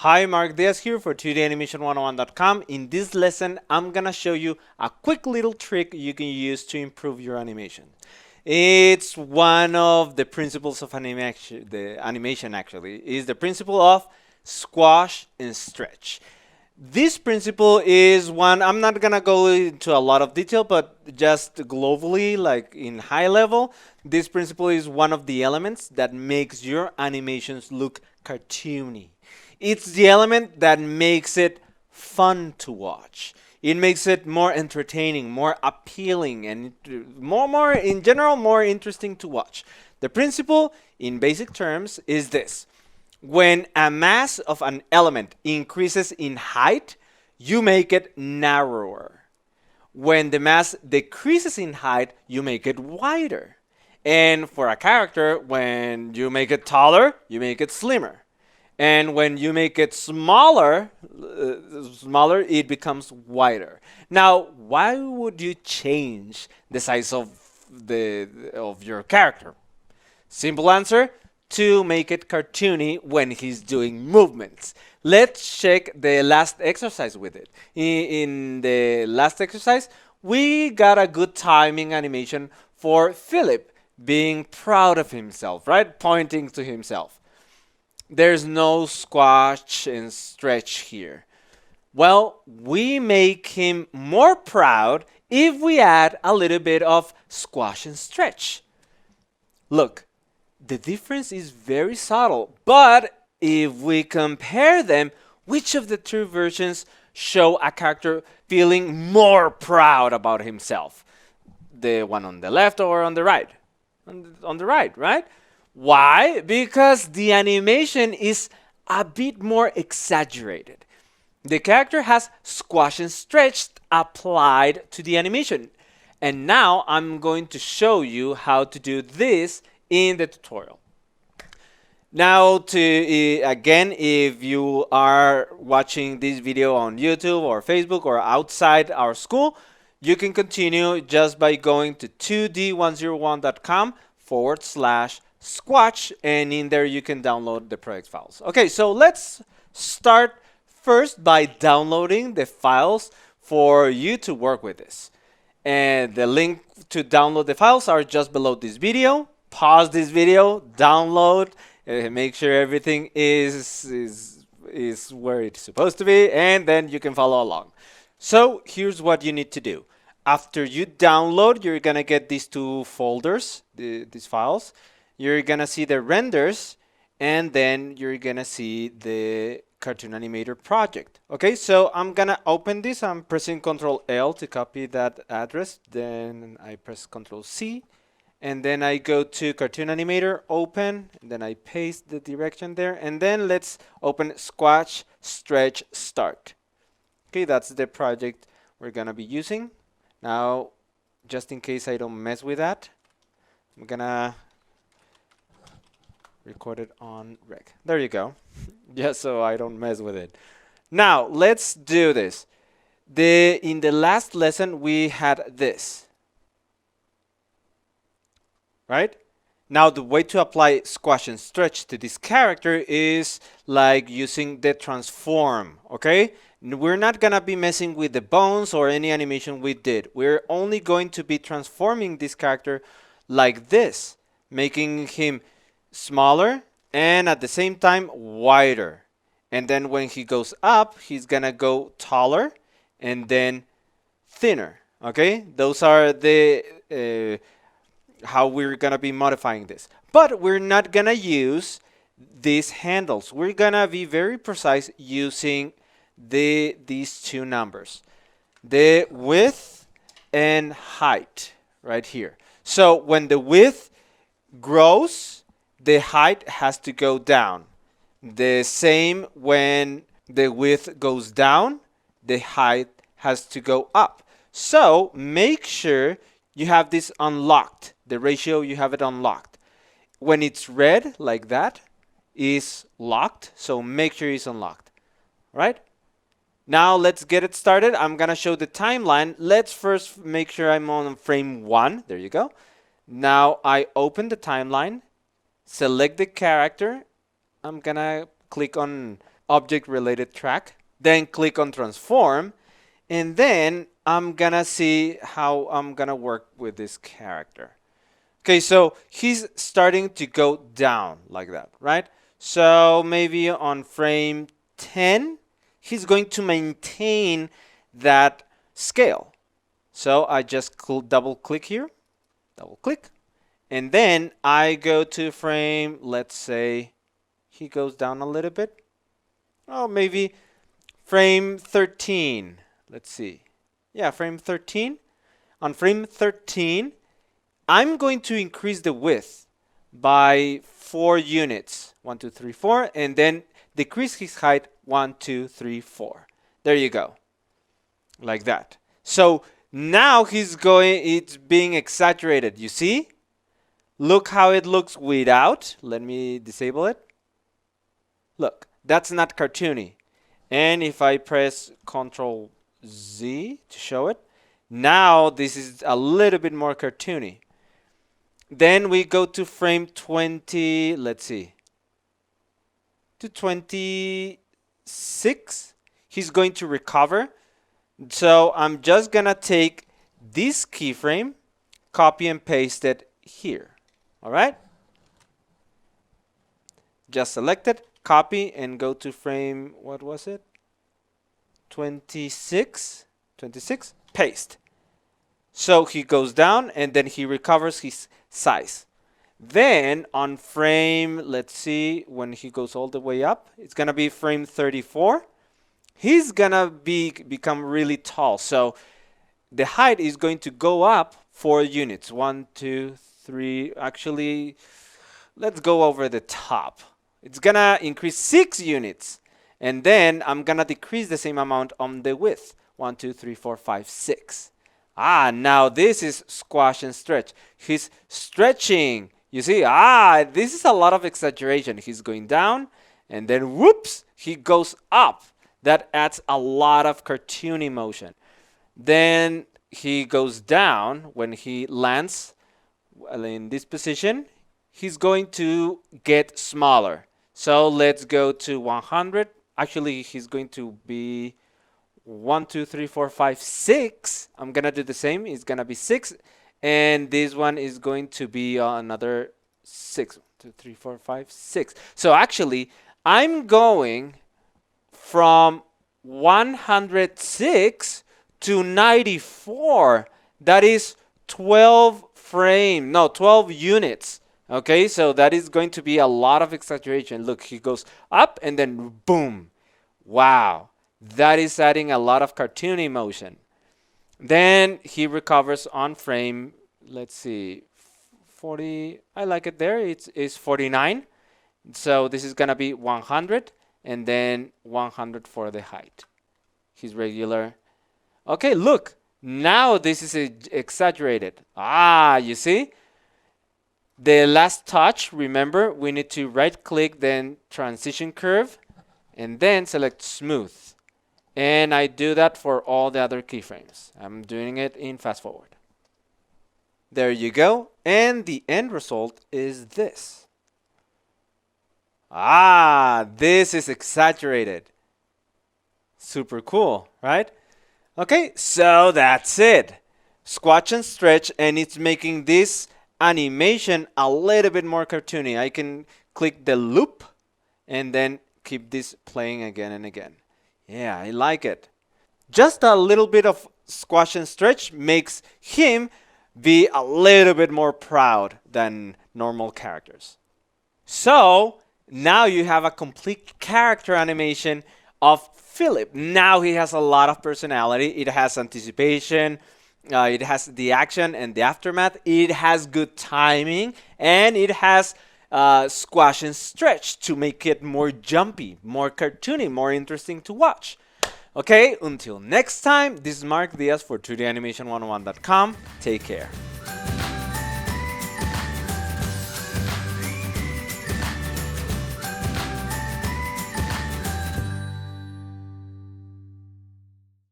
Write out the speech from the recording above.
Hi, Mark Diaz here for 2danimation101.com. In this lesson, I'm gonna show you a quick little trick you can use to improve your animation. It's one of the principles of animation. The animation actually is the principle of squash and stretch. This principle is one, I'm not gonna go into a lot of detail, but just globally, like in high level, this principle is one of the elements that makes your animations look cartoony. It's the element that makes it fun to watch. It makes it more entertaining, more appealing, and more in general, more interesting to watch. The principle, in basic terms, is this. When a mass of an element increases in height, you make it narrower. When the mass decreases in height, you make it wider. And for a character, when you make it taller, you make it slimmer. And when you make it smaller, it becomes wider. Now, why would you change the size of your character? Simple answer, to make it cartoony when he's doing movements. Let's check the last exercise with it. In the last exercise, we got a good timing animation for Philip being proud of himself, right? Pointing to himself. There's no squash and stretch here. Well, we make him more proud if we add a little bit of squash and stretch. Look, the difference is very subtle, but if we compare them, which of the two versions show a character feeling more proud about himself? The one on the left or on the right? On the right, right? Why? Because the animation is a bit more exaggerated. The character has squash and stretch applied to the animation. And now I'm going to show you how to do this in the tutorial. Now, again, if you are watching this video on YouTube or Facebook or outside our school, you can continue just by going to 2d101.com/squash, and in there you can download the project files. Okay, so let's start first by downloading the files for you to work with this. And the link to download the files are just below this video. Pause this video, download, make sure everything is where it's supposed to be, and then you can follow along. So here's what you need to do. After you download, you're gonna get these two folders, these files. You're gonna see the renders, and then you're gonna see the Cartoon Animator project. Okay, so I'm gonna open this. I'm pressing Ctrl L to copy that address. Then I press Ctrl C. And then I go to Cartoon Animator, open, and then I paste the direction there. And then let's open Squash, Stretch, Start. Okay, that's the project we're gonna be using. Now, just in case I don't mess with that, I'm gonna record it on rec. There you go. Just so I don't mess with it. Now, let's do this. In the last lesson, we had this. Right? Now the way to apply squash and stretch to this character is like using the transform, okay? We're not gonna be messing with the bones or any animation we did. We're only going to be transforming this character like this, making him smaller and at the same time wider. And then when he goes up, he's gonna go taller and then thinner, okay? Those are the how we're gonna be modifying this. But we're not gonna use these handles. We're gonna be very precise using these two numbers, the width and height right here. So when the width grows, the height has to go down. The same when the width goes down, the height has to go up. So make sure you have this unlocked. The ratio, you have it unlocked. When it's red like that, is locked. So make sure it's unlocked. Right? Now let's get it started. I'm gonna show the timeline. Let's first make sure I'm on frame 1. There you go. Now I open the timeline, select the character. I'm gonna click on object related track, then click on transform, and then I'm gonna see how I'm gonna work with this character. Okay, so he's starting to go down like that, right? So maybe on frame 10, he's going to maintain that scale. So I just double click here, double click, and then I go to frame, let's say he goes down a little bit. Oh, maybe frame 13. Let's see. Yeah, frame 13. On frame 13, I'm going to increase the width by 4 units. 1, 2, 3, 4. And then decrease his height 1, 2, 3, 4. There you go. Like that. So now it's being exaggerated. You see? Look how it looks without. Let me disable it. Look, that's not cartoony. And if I press Ctrl Z to show it, now this is a little bit more cartoony. Then we go to frame 20, let's see, to 26. He's going to recover. So I'm just gonna take this keyframe, copy and paste it here. All right? Just select it, copy, and go to frame, what was it? 26, paste. So he goes down and then he recovers his size. Then on frame, let's see, when he goes all the way up, it's gonna be frame 34. He's gonna become really tall. So the height is going to go up 4 units. 1, 2, 3. Actually, let's go over the top. It's gonna increase 6 units. And then I'm gonna decrease the same amount on the width. 1, 2, 3, 4, 5, 6. Now this is squash and stretch. He's stretching. You see, this is a lot of exaggeration. He's going down and then whoops, he goes up. That adds a lot of cartoony motion. Then he goes down when he lands in this position. He's going to get smaller. So let's go to 100. Actually, he's going to be 1, 2, 3, 4, 5, 6. I'm gonna do the same. It's gonna be 6, and this one is going to be another 6. 1, 2, 3, 4, 5, 6. So actually, I'm going from 106 to 94. That is 12 units. Okay, so that is going to be a lot of exaggeration. Look, he goes up and then boom. Wow. That is adding a lot of cartoony motion. Then he recovers on frame, let's see, 40. I like it there. It's 49. So this is going to be 100 and then 100 for the height. He's regular. Okay, look. Now this is exaggerated. You see? The last touch, remember, we need to right click, then transition curve, and then select smooth. And I do that for all the other keyframes. I'm doing it in fast forward. There you go. And the end result is this. This is exaggerated. Super cool, right? Okay, so that's it. Squash and stretch, and it's making this animation a little bit more cartoony. I can click the loop and then keep this playing again and again. Yeah, I like it. Just a little bit of squash and stretch makes him be a little bit more proud than normal characters. So now you have a complete character animation of Philip. Now he has a lot of personality. It has anticipation. It has the action and the aftermath. It has good timing. And it has squash and stretch to make it more jumpy, more cartoony, more interesting to watch. Okay, until next time, this is Mark Diaz for 2danimation101.com. Take care.